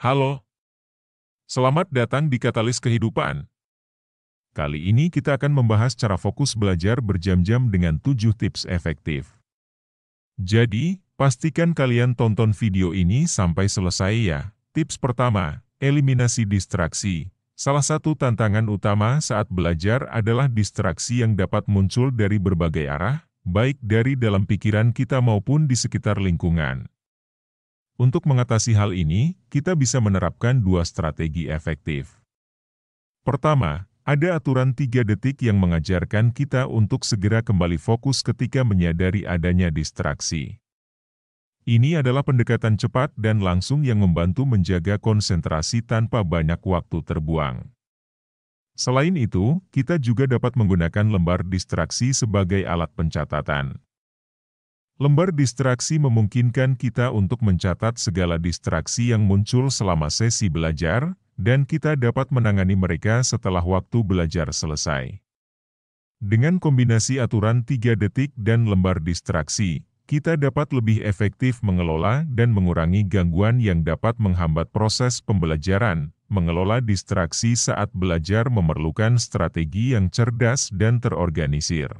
Halo, selamat datang di Katalis Kehidupan. Kali ini kita akan membahas cara fokus belajar berjam-jam dengan 7 tips efektif. Jadi, pastikan kalian tonton video ini sampai selesai ya. Tips pertama, eliminasi distraksi. Salah satu tantangan utama saat belajar adalah distraksi yang dapat muncul dari berbagai arah, baik dari dalam pikiran kita maupun di sekitar lingkungan. Untuk mengatasi hal ini, kita bisa menerapkan dua strategi efektif. Pertama, ada aturan 3 detik yang mengajarkan kita untuk segera kembali fokus ketika menyadari adanya distraksi. Ini adalah pendekatan cepat dan langsung yang membantu menjaga konsentrasi tanpa banyak waktu terbuang. Selain itu, kita juga dapat menggunakan lembar distraksi sebagai alat pencatatan. Lembar distraksi memungkinkan kita untuk mencatat segala distraksi yang muncul selama sesi belajar, dan kita dapat menangani mereka setelah waktu belajar selesai. Dengan kombinasi aturan 3 detik dan lembar distraksi, kita dapat lebih efektif mengelola dan mengurangi gangguan yang dapat menghambat proses pembelajaran. Mengelola distraksi saat belajar memerlukan strategi yang cerdas dan terorganisir.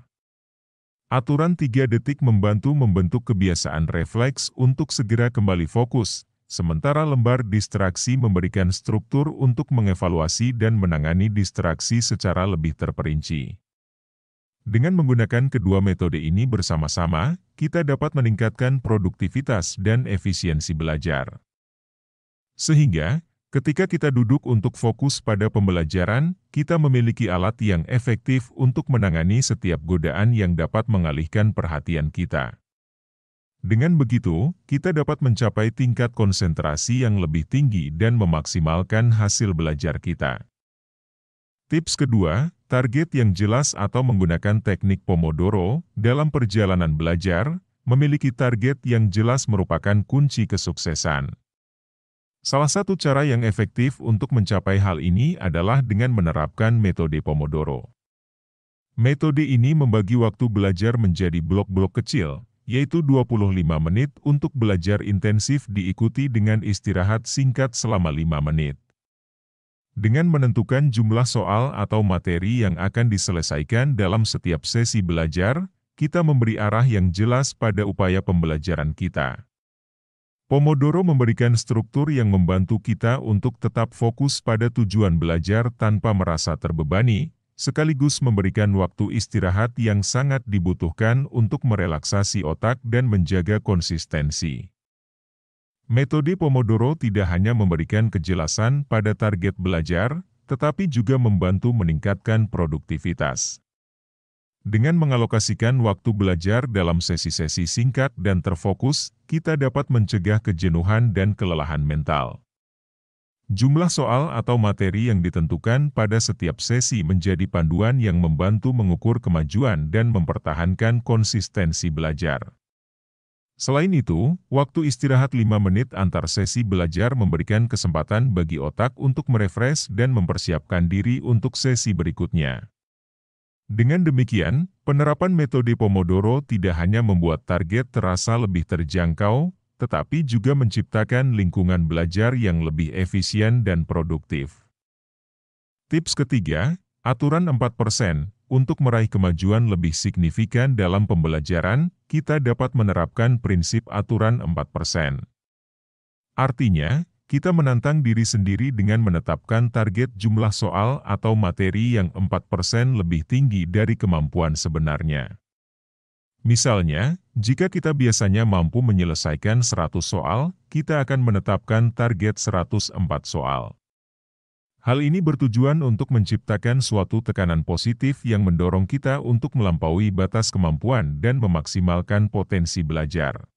Aturan 3 detik membantu membentuk kebiasaan refleks untuk segera kembali fokus, sementara lembar distraksi memberikan struktur untuk mengevaluasi dan menangani distraksi secara lebih terperinci. Dengan menggunakan kedua metode ini bersama-sama, kita dapat meningkatkan produktivitas dan efisiensi belajar. Sehingga, ketika kita duduk untuk fokus pada pembelajaran, kita memiliki alat yang efektif untuk menangani setiap godaan yang dapat mengalihkan perhatian kita. Dengan begitu, kita dapat mencapai tingkat konsentrasi yang lebih tinggi dan memaksimalkan hasil belajar kita. Tips kedua, target yang jelas atau menggunakan teknik Pomodoro dalam perjalanan belajar. Memiliki target yang jelas merupakan kunci kesuksesan. Salah satu cara yang efektif untuk mencapai hal ini adalah dengan menerapkan metode Pomodoro. Metode ini membagi waktu belajar menjadi blok-blok kecil, yaitu 25 menit untuk belajar intensif diikuti dengan istirahat singkat selama 5 menit. Dengan menentukan jumlah soal atau materi yang akan diselesaikan dalam setiap sesi belajar, kita memberi arah yang jelas pada upaya pembelajaran kita. Pomodoro memberikan struktur yang membantu kita untuk tetap fokus pada tujuan belajar tanpa merasa terbebani, sekaligus memberikan waktu istirahat yang sangat dibutuhkan untuk merelaksasi otak dan menjaga konsistensi. Metode Pomodoro tidak hanya memberikan kejelasan pada target belajar, tetapi juga membantu meningkatkan produktivitas. Dengan mengalokasikan waktu belajar dalam sesi-sesi singkat dan terfokus, kita dapat mencegah kejenuhan dan kelelahan mental. Jumlah soal atau materi yang ditentukan pada setiap sesi menjadi panduan yang membantu mengukur kemajuan dan mempertahankan konsistensi belajar. Selain itu, waktu istirahat 5 menit antar sesi belajar memberikan kesempatan bagi otak untuk merefresh dan mempersiapkan diri untuk sesi berikutnya. Dengan demikian, penerapan metode Pomodoro tidak hanya membuat target terasa lebih terjangkau, tetapi juga menciptakan lingkungan belajar yang lebih efisien dan produktif. Tips ketiga, aturan 4%. Untuk meraih kemajuan lebih signifikan dalam pembelajaran, kita dapat menerapkan prinsip aturan 4%. Artinya, kita menantang diri sendiri dengan menetapkan target jumlah soal atau materi yang 4% lebih tinggi dari kemampuan sebenarnya. Misalnya, jika kita biasanya mampu menyelesaikan 100 soal, kita akan menetapkan target 104 soal. Hal ini bertujuan untuk menciptakan suatu tekanan positif yang mendorong kita untuk melampaui batas kemampuan dan memaksimalkan potensi belajar.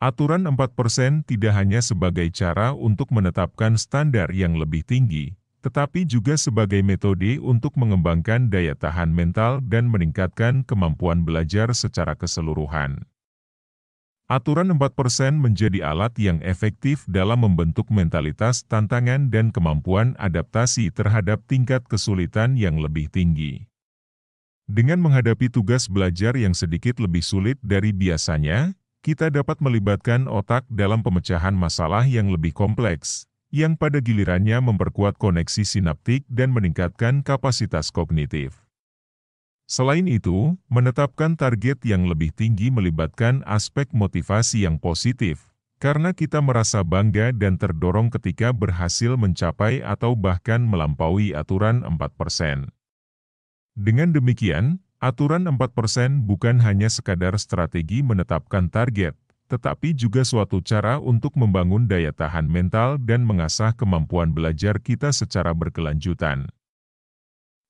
Aturan 4% tidak hanya sebagai cara untuk menetapkan standar yang lebih tinggi, tetapi juga sebagai metode untuk mengembangkan daya tahan mental dan meningkatkan kemampuan belajar secara keseluruhan. Aturan 4% menjadi alat yang efektif dalam membentuk mentalitas tantangan dan kemampuan adaptasi terhadap tingkat kesulitan yang lebih tinggi. Dengan menghadapi tugas belajar yang sedikit lebih sulit dari biasanya, kita dapat melibatkan otak dalam pemecahan masalah yang lebih kompleks, yang pada gilirannya memperkuat koneksi sinaptik dan meningkatkan kapasitas kognitif. Selain itu, menetapkan target yang lebih tinggi melibatkan aspek motivasi yang positif, karena kita merasa bangga dan terdorong ketika berhasil mencapai atau bahkan melampaui aturan 4%. Dengan demikian, aturan 4% bukan hanya sekadar strategi menetapkan target, tetapi juga suatu cara untuk membangun daya tahan mental dan mengasah kemampuan belajar kita secara berkelanjutan.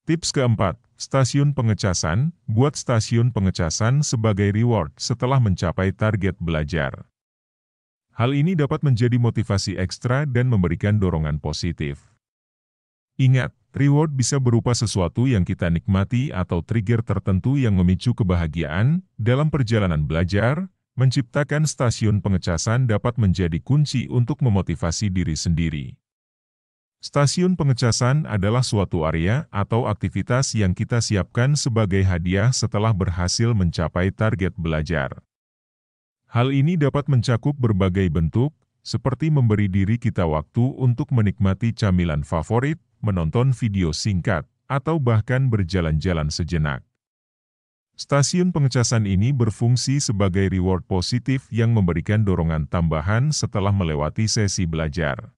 Tips keempat, stasiun pengecasan. Buat stasiun pengecasan sebagai reward setelah mencapai target belajar. Hal ini dapat menjadi motivasi ekstra dan memberikan dorongan positif. Ingat, reward bisa berupa sesuatu yang kita nikmati atau trigger tertentu yang memicu kebahagiaan. Dalam perjalanan belajar, menciptakan stasiun pengecasan dapat menjadi kunci untuk memotivasi diri sendiri. Stasiun pengecasan adalah suatu area atau aktivitas yang kita siapkan sebagai hadiah setelah berhasil mencapai target belajar. Hal ini dapat mencakup berbagai bentuk, seperti memberi diri kita waktu untuk menikmati camilan favorit, menonton video singkat, atau bahkan berjalan-jalan sejenak. Stasiun pengecasan ini berfungsi sebagai reward positif yang memberikan dorongan tambahan setelah melewati sesi belajar.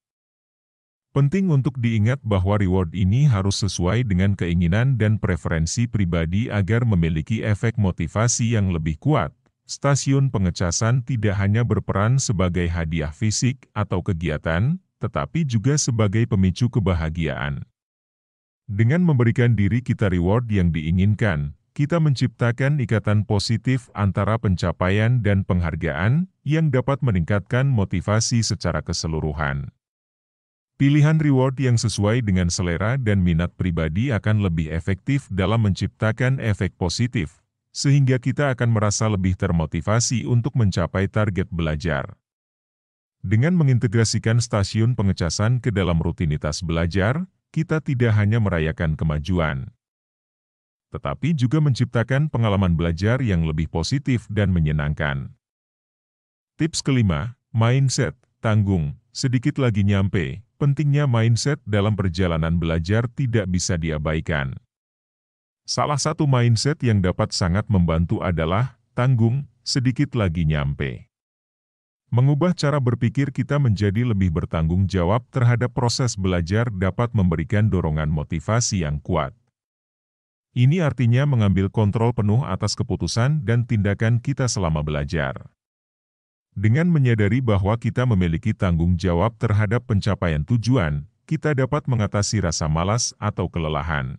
Penting untuk diingat bahwa reward ini harus sesuai dengan keinginan dan preferensi pribadi agar memiliki efek motivasi yang lebih kuat. Stasiun pengecasan tidak hanya berperan sebagai hadiah fisik atau kegiatan, tetapi juga sebagai pemicu kebahagiaan. Dengan memberikan diri kita reward yang diinginkan, kita menciptakan ikatan positif antara pencapaian dan penghargaan yang dapat meningkatkan motivasi secara keseluruhan. Pilihan reward yang sesuai dengan selera dan minat pribadi akan lebih efektif dalam menciptakan efek positif, sehingga kita akan merasa lebih termotivasi untuk mencapai target belajar. Dengan mengintegrasikan stasiun pengecasan ke dalam rutinitas belajar, kita tidak hanya merayakan kemajuan, tetapi juga menciptakan pengalaman belajar yang lebih positif dan menyenangkan. Tips kelima, mindset, tanggung, sedikit lagi nyampe. Pentingnya mindset dalam perjalanan belajar tidak bisa diabaikan. Salah satu mindset yang dapat sangat membantu adalah, tanggung, sedikit lagi nyampe. Mengubah cara berpikir kita menjadi lebih bertanggung jawab terhadap proses belajar dapat memberikan dorongan motivasi yang kuat. Ini artinya mengambil kontrol penuh atas keputusan dan tindakan kita selama belajar. Dengan menyadari bahwa kita memiliki tanggung jawab terhadap pencapaian tujuan, kita dapat mengatasi rasa malas atau kelelahan.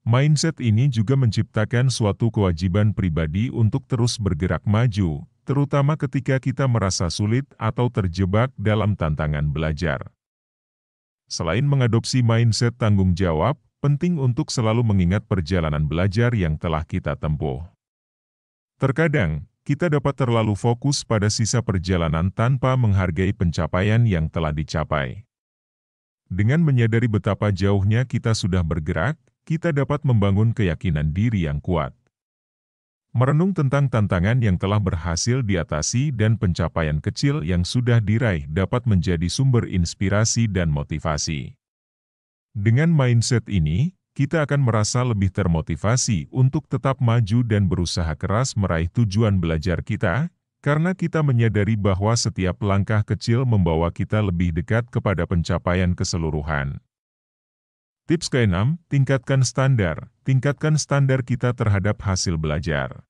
Mindset ini juga menciptakan suatu kewajiban pribadi untuk terus bergerak maju, terutama ketika kita merasa sulit atau terjebak dalam tantangan belajar. Selain mengadopsi mindset tanggung jawab, penting untuk selalu mengingat perjalanan belajar yang telah kita tempuh. Terkadang, kita dapat terlalu fokus pada sisa perjalanan tanpa menghargai pencapaian yang telah dicapai. Dengan menyadari betapa jauhnya kita sudah bergerak, kita dapat membangun keyakinan diri yang kuat. Merenung tentang tantangan yang telah berhasil diatasi dan pencapaian kecil yang sudah diraih dapat menjadi sumber inspirasi dan motivasi. Dengan mindset ini, kita akan merasa lebih termotivasi untuk tetap maju dan berusaha keras meraih tujuan belajar kita, karena kita menyadari bahwa setiap langkah kecil membawa kita lebih dekat kepada pencapaian keseluruhan. Tips ke-6, tingkatkan standar. Tingkatkan standar kita terhadap hasil belajar.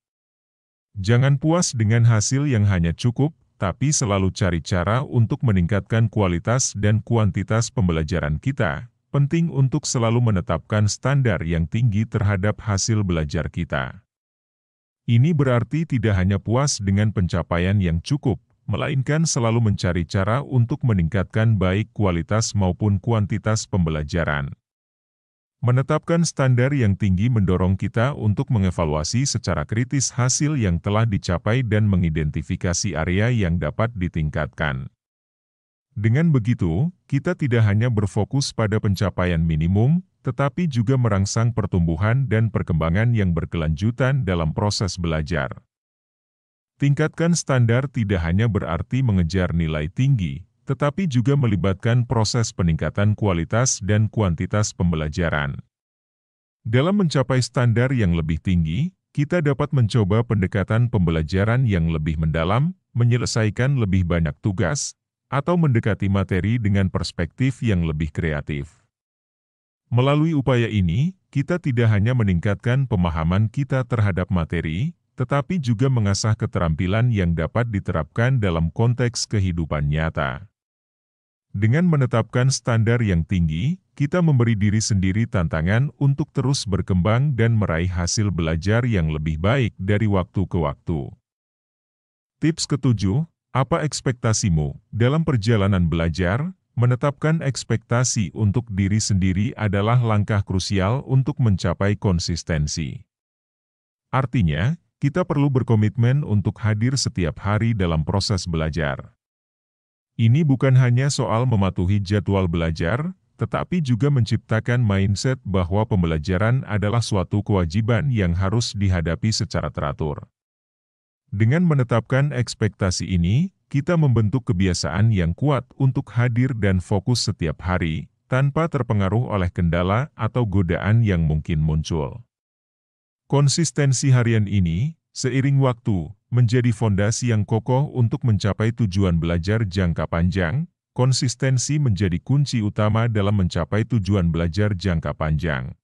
Jangan puas dengan hasil yang hanya cukup, tapi selalu cari cara untuk meningkatkan kualitas dan kuantitas pembelajaran kita. Penting untuk selalu menetapkan standar yang tinggi terhadap hasil belajar kita. Ini berarti tidak hanya puas dengan pencapaian yang cukup, melainkan selalu mencari cara untuk meningkatkan baik kualitas maupun kuantitas pembelajaran. Menetapkan standar yang tinggi mendorong kita untuk mengevaluasi secara kritis hasil yang telah dicapai dan mengidentifikasi area yang dapat ditingkatkan. Dengan begitu, kita tidak hanya berfokus pada pencapaian minimum, tetapi juga merangsang pertumbuhan dan perkembangan yang berkelanjutan dalam proses belajar. Tingkatkan standar tidak hanya berarti mengejar nilai tinggi, tetapi juga melibatkan proses peningkatan kualitas dan kuantitas pembelajaran. Dalam mencapai standar yang lebih tinggi, kita dapat mencoba pendekatan pembelajaran yang lebih mendalam, menyelesaikan lebih banyak tugas, atau mendekati materi dengan perspektif yang lebih kreatif. Melalui upaya ini, kita tidak hanya meningkatkan pemahaman kita terhadap materi, tetapi juga mengasah keterampilan yang dapat diterapkan dalam konteks kehidupan nyata. Dengan menetapkan standar yang tinggi, kita memberi diri sendiri tantangan untuk terus berkembang dan meraih hasil belajar yang lebih baik dari waktu ke waktu. Tips ketujuh, apa ekspektasimu dalam perjalanan belajar? Menetapkan ekspektasi untuk diri sendiri adalah langkah krusial untuk mencapai konsistensi. Artinya, kita perlu berkomitmen untuk hadir setiap hari dalam proses belajar. Ini bukan hanya soal mematuhi jadwal belajar, tetapi juga menciptakan mindset bahwa pembelajaran adalah suatu kewajiban yang harus dihadapi secara teratur. Dengan menetapkan ekspektasi ini, kita membentuk kebiasaan yang kuat untuk hadir dan fokus setiap hari, tanpa terpengaruh oleh kendala atau godaan yang mungkin muncul. Konsistensi harian ini, seiring waktu, menjadi fondasi yang kokoh untuk mencapai tujuan belajar jangka panjang. Konsistensi menjadi kunci utama dalam mencapai tujuan belajar jangka panjang.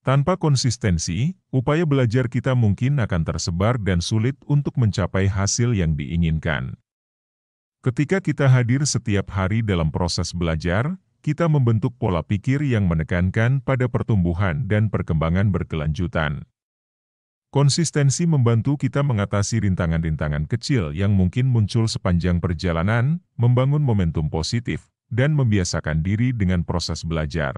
Tanpa konsistensi, upaya belajar kita mungkin akan tersebar dan sulit untuk mencapai hasil yang diinginkan. Ketika kita hadir setiap hari dalam proses belajar, kita membentuk pola pikir yang menekankan pada pertumbuhan dan perkembangan berkelanjutan. Konsistensi membantu kita mengatasi rintangan-rintangan kecil yang mungkin muncul sepanjang perjalanan, membangun momentum positif, dan membiasakan diri dengan proses belajar.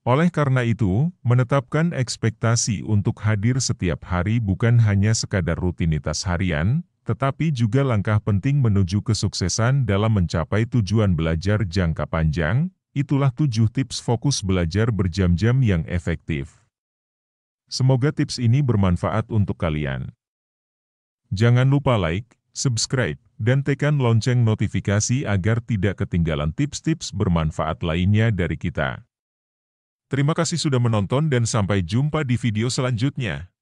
Oleh karena itu, menetapkan ekspektasi untuk hadir setiap hari bukan hanya sekadar rutinitas harian, tetapi juga langkah penting menuju kesuksesan dalam mencapai tujuan belajar jangka panjang. Itulah 7 tips fokus belajar berjam-jam yang efektif. Semoga tips ini bermanfaat untuk kalian. Jangan lupa like, subscribe, dan tekan lonceng notifikasi agar tidak ketinggalan tips-tips bermanfaat lainnya dari kita. Terima kasih sudah menonton dan sampai jumpa di video selanjutnya.